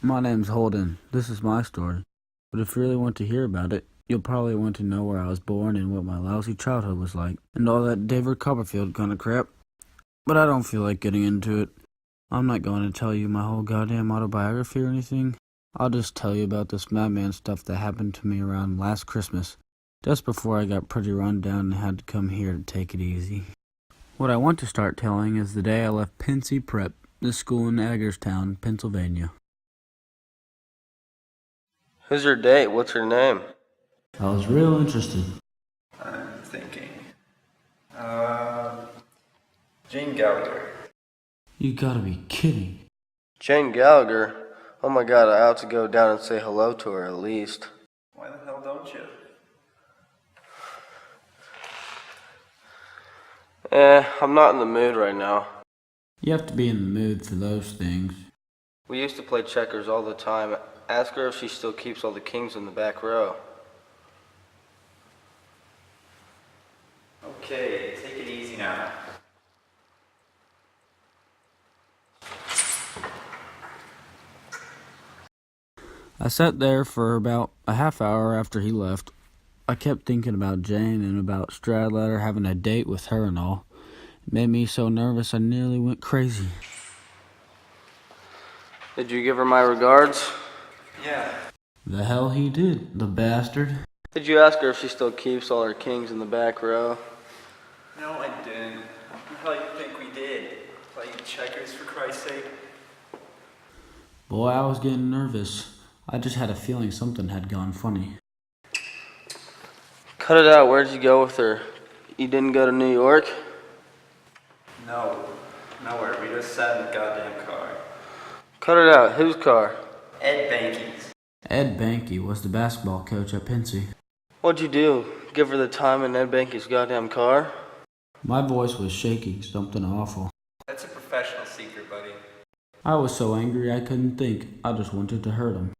My name's Holden. This is my story. But if you really want to hear about it, you'll probably want to know where I was born and what my lousy childhood was like, and all that David Copperfield kind of crap. But I don't feel like getting into it. I'm not going to tell you my whole goddamn autobiography or anything. I'll just tell you about this madman stuff that happened to me around last Christmas, just before I got pretty run down and had to come here to take it easy. What I want to start telling is the day I left Pensy Prep, this school in Hagerstown, Pennsylvania. Who's your date? What's her name? I was real interested. I'm thinking. Jane Gallagher. You gotta be kidding. Jane Gallagher? Oh my god, I ought to go down and say hello to her at least. Why the hell don't you? I'm not in the mood right now. You have to be in the mood for those things. We used to play checkers all the time. Ask her if she still keeps all the kings in the back row. Okay, take it easy now. I sat there for about a half hour after he left. I kept thinking about Jane and about Stradlater having a date with her and all. It made me so nervous I nearly went crazy. Did you give her my regards? Yeah. The hell he did, the bastard. Did you ask her if she still keeps all her kings in the back row? No, I didn't. How do you think we did? Playing checkers for Christ's sake? Boy, I was getting nervous. I just had a feeling something had gone funny. Cut it out, where'd you go with her? You didn't go to New York? No. Nowhere. We just sat in the goddamn car. Cut it out, whose car? Ed Banky's. Ed Banky was the basketball coach at Pensy. What'd you do? Give her the time in Ed Banky's goddamn car? My voice was shaking, something awful. That's a professional secret, buddy. I was so angry I couldn't think. I just wanted to hurt him.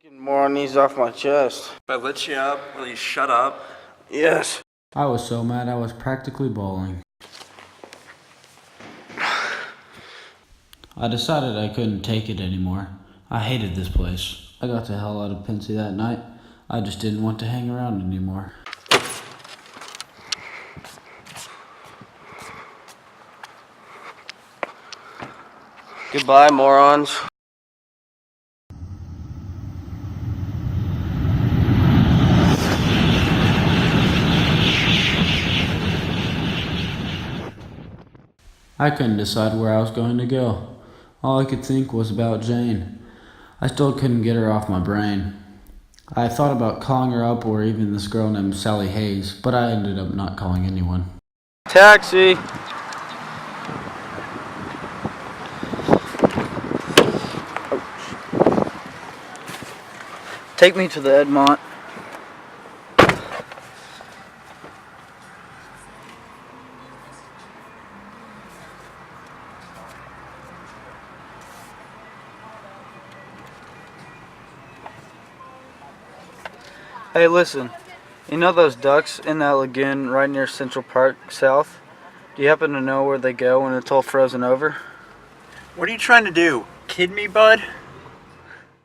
Getting more on these off my chest. If I lit you up, will you shut up? Yes. I was so mad I was practically bawling. I decided I couldn't take it anymore. I hated this place. I got the hell out of Pensy that night. I just didn't want to hang around anymore. Goodbye, morons. I couldn't decide where I was going to go. All I could think was about Jane. I still couldn't get her off my brain. I thought about calling her up or even this girl named Sally Hayes, but I ended up not calling anyone. Taxi! Take me to the Edmont. Hey, listen. You know those ducks in that lagoon right near Central Park South? Do you happen to know where they go when it's all frozen over? What are you trying to do? Kid me, bud?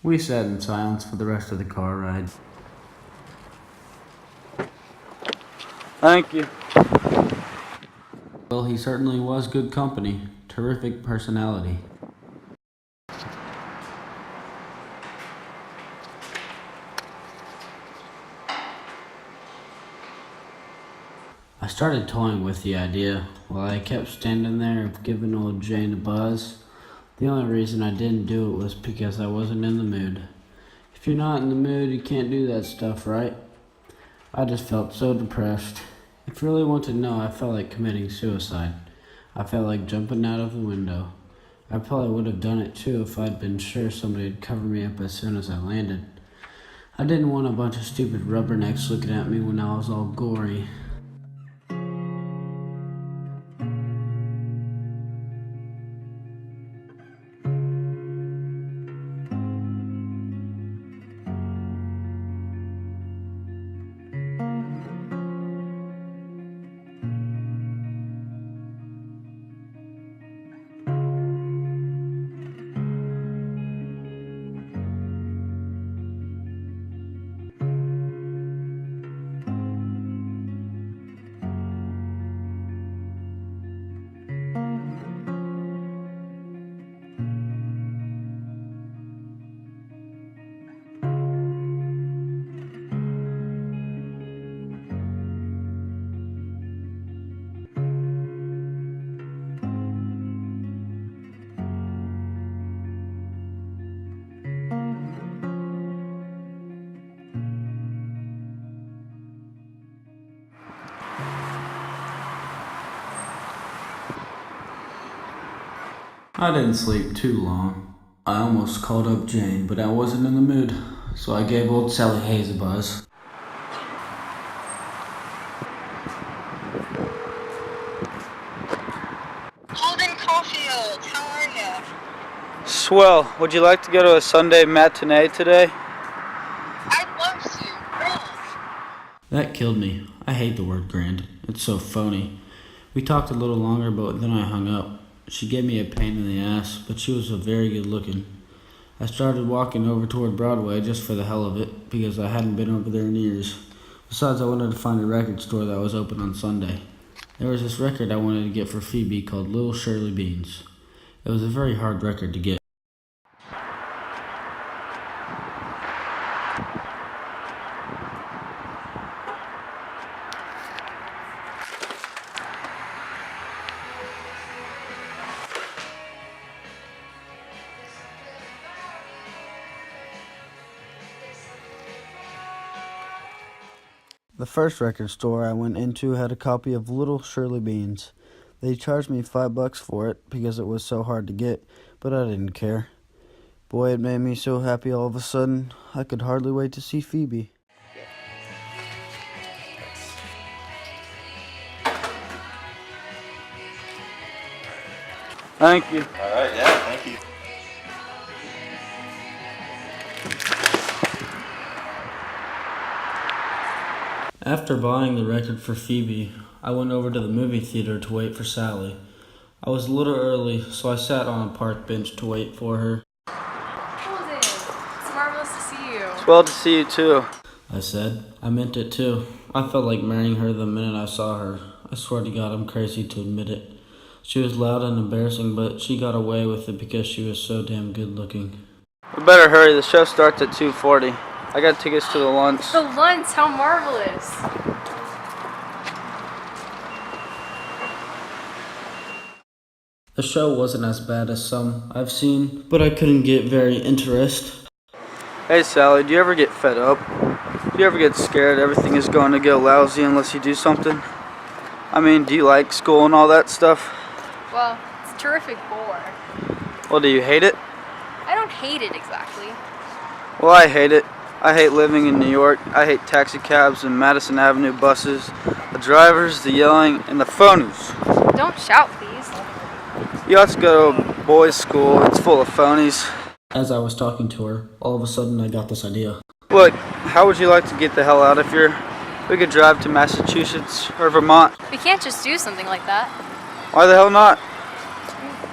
We sat in silence for the rest of the car ride. Thank you. Well, he certainly was good company. Terrific personality. I started toying with the idea while I kept standing there giving old Jane a buzz. The only reason I didn't do it was because I wasn't in the mood. If you're not in the mood, you can't do that stuff, right? I just felt so depressed. If you really want to know, I felt like committing suicide. I felt like jumping out of the window. I probably would have done it too if I'd been sure somebody would cover me up as soon as I landed. I didn't want a bunch of stupid rubbernecks looking at me when I was all gory. I didn't sleep too long. I almost called up Jane, but I wasn't in the mood, so I gave old Sally Hayes a buzz. Holden Caulfield, how are you? Swell. Would you like to go to a Sunday matinee today? I'd love to. That killed me. I hate the word grand. It's so phony. We talked a little longer, but then I hung up. She gave me a pain in the ass, but she was very good looking. I started walking over toward Broadway just for the hell of it, because I hadn't been over there in years. Besides, I wanted to find a record store that was open on Sunday. There was this record I wanted to get for Phoebe called Little Shirley Beans. It was a very hard record to get. The first record store I went into had a copy of Little Shirley Beans. They charged me $5 for it because it was so hard to get, but I didn't care. Boy, it made me so happy all of a sudden, I could hardly wait to see Phoebe. Thank you. All right, yeah, thank you. After buying the record for Phoebe, I went over to the movie theater to wait for Sally. I was a little early, so I sat on a park bench to wait for her. Holden, it's marvelous to see you. It's well to see you too. I said. I meant it too. I felt like marrying her the minute I saw her. I swear to God, I'm crazy to admit it. She was loud and embarrassing, but she got away with it because she was so damn good looking. We better hurry, the show starts at 2:40. I got tickets to the lunch. The lunch, how marvelous. The show wasn't as bad as some I've seen, but I couldn't get very interested. Hey Sally, do you ever get fed up? Do you ever get scared everything is going to go lousy unless you do something? I mean, do you like school and all that stuff? Well, it's a terrific bore. Well, do you hate it? I don't hate it exactly. Well, I hate it. I hate living in New York. I hate taxi cabs and Madison Avenue buses, the drivers, the yelling, and the phonies. Don't shout, please. You ought to go to a boys' school. It's full of phonies. As I was talking to her, all of a sudden I got this idea. Look, how would you like to get the hell out of here? We could drive to Massachusetts or Vermont. We can't just do something like that. Why the hell not?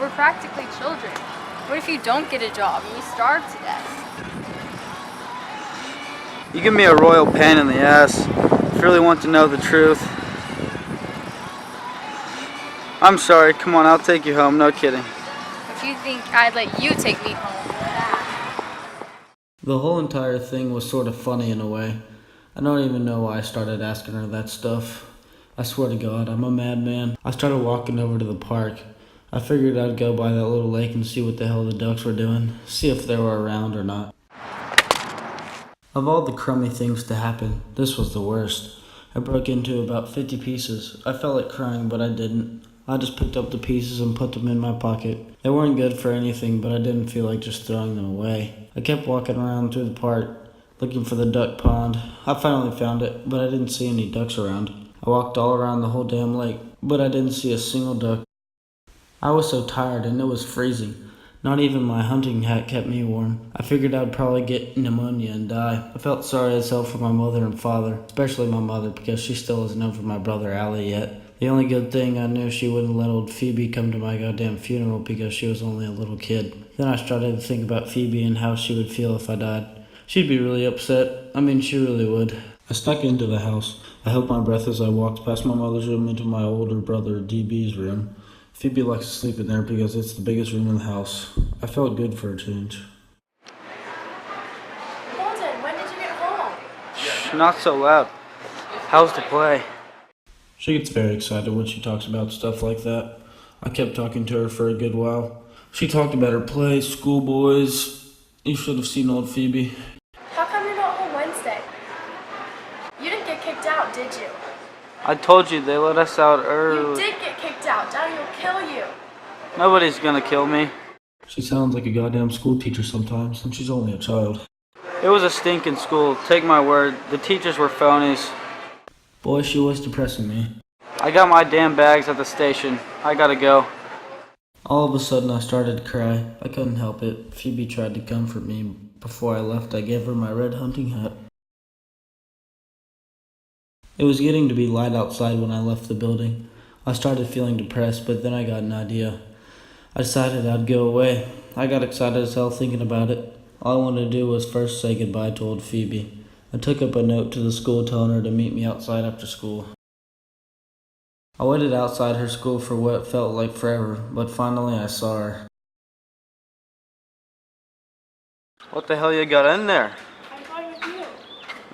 We're practically children. What if you don't get a job and we starve to death? You give me a royal pain in the ass. If you really want to know the truth. I'm sorry, come on, I'll take you home, no kidding. If you think I'd let you take me home, The whole entire thing was sort of funny in a way. I don't even know why I started asking her that stuff. I swear to God, I'm a madman. I started walking over to the park. I figured I'd go by that little lake and see what the hell the ducks were doing, see if they were around or not. Of all the crummy things to happen, this was the worst. I broke into about 50 pieces. I felt like crying, but I didn't. I just picked up the pieces and put them in my pocket. They weren't good for anything, but I didn't feel like just throwing them away. I kept walking around through the park, looking for the duck pond. I finally found it, but I didn't see any ducks around. I walked all around the whole damn lake, but I didn't see a single duck. I was so tired and it was freezing. Not even my hunting hat kept me warm. I figured I'd probably get pneumonia and die. I felt sorry as hell for my mother and father, especially my mother because she still isn't over my brother Allie yet. The only good thing I knew she wouldn't let old Phoebe come to my goddamn funeral because she was only a little kid. Then I started to think about Phoebe and how she would feel if I died. She'd be really upset. I mean, she really would. I snuck into the house. I held my breath as I walked past my mother's room into my older brother DB's room. Phoebe likes to sleep in there because it's the biggest room in the house. I felt good for a change. Holden, when did you get home? Shh, not so loud. How's the play? She gets very excited when she talks about stuff like that. I kept talking to her for a good while. She talked about her play, schoolboys. You should have seen old Phoebe. How come you're not home Wednesday? You didn't get kicked out, did you? I told you they let us out You early. did get kicked out. Daddy will kill you. Nobody's gonna kill me. She sounds like a goddamn school teacher sometimes, and she's only a child. It was a stinking school, take my word. The teachers were phonies. Boy, she was depressing me. I got my damn bags at the station. I gotta go. All of a sudden, I started to cry. I couldn't help it. Phoebe tried to comfort me. Before I left, I gave her my red hunting hat. It was getting to be light outside when I left the building. I started feeling depressed, but then I got an idea. I decided I'd go away. I got excited as hell thinking about it. All I wanted to do was first say goodbye to old Phoebe. I took up a note to the school telling her to meet me outside after school. I waited outside her school for what felt like forever, but finally I saw her. What the hell you got in there? I'm going with you.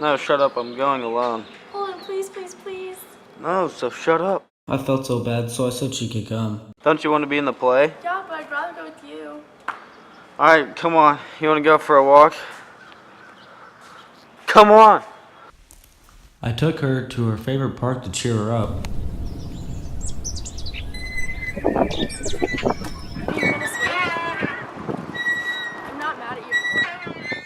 No, shut up, I'm going alone. Hold on, please, please, please. No, so shut up. I felt so bad, so I said she could come. Don't you want to be in the play? Yeah, but I'd rather go with you. Alright, come on. You want to go for a walk? Come on! I took her to her favorite park to cheer her up. Are you gonna swim? I'm not mad at you anymore.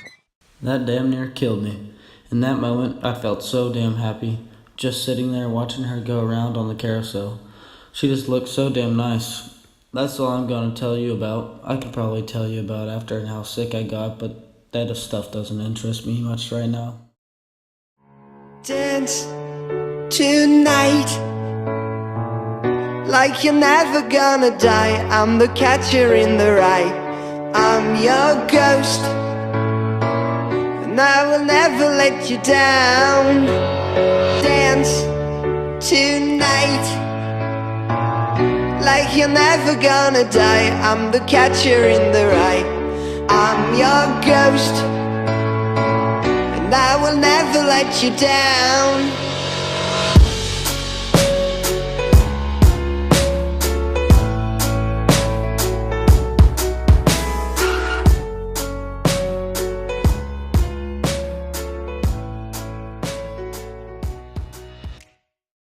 That damn near killed me. In that moment, I felt so damn happy, just sitting there watching her go around on the carousel. She just looked so damn nice. That's all I'm gonna tell you about. I could probably tell you about after and how sick I got, but that stuff doesn't interest me much right now. Dance tonight like you're never gonna die. I'm the catcher in the rye. I'm your ghost, and I will never let you down. Dance tonight like you're never gonna die. I'm the catcher in the rye. I'm your ghost, and I will never let you down.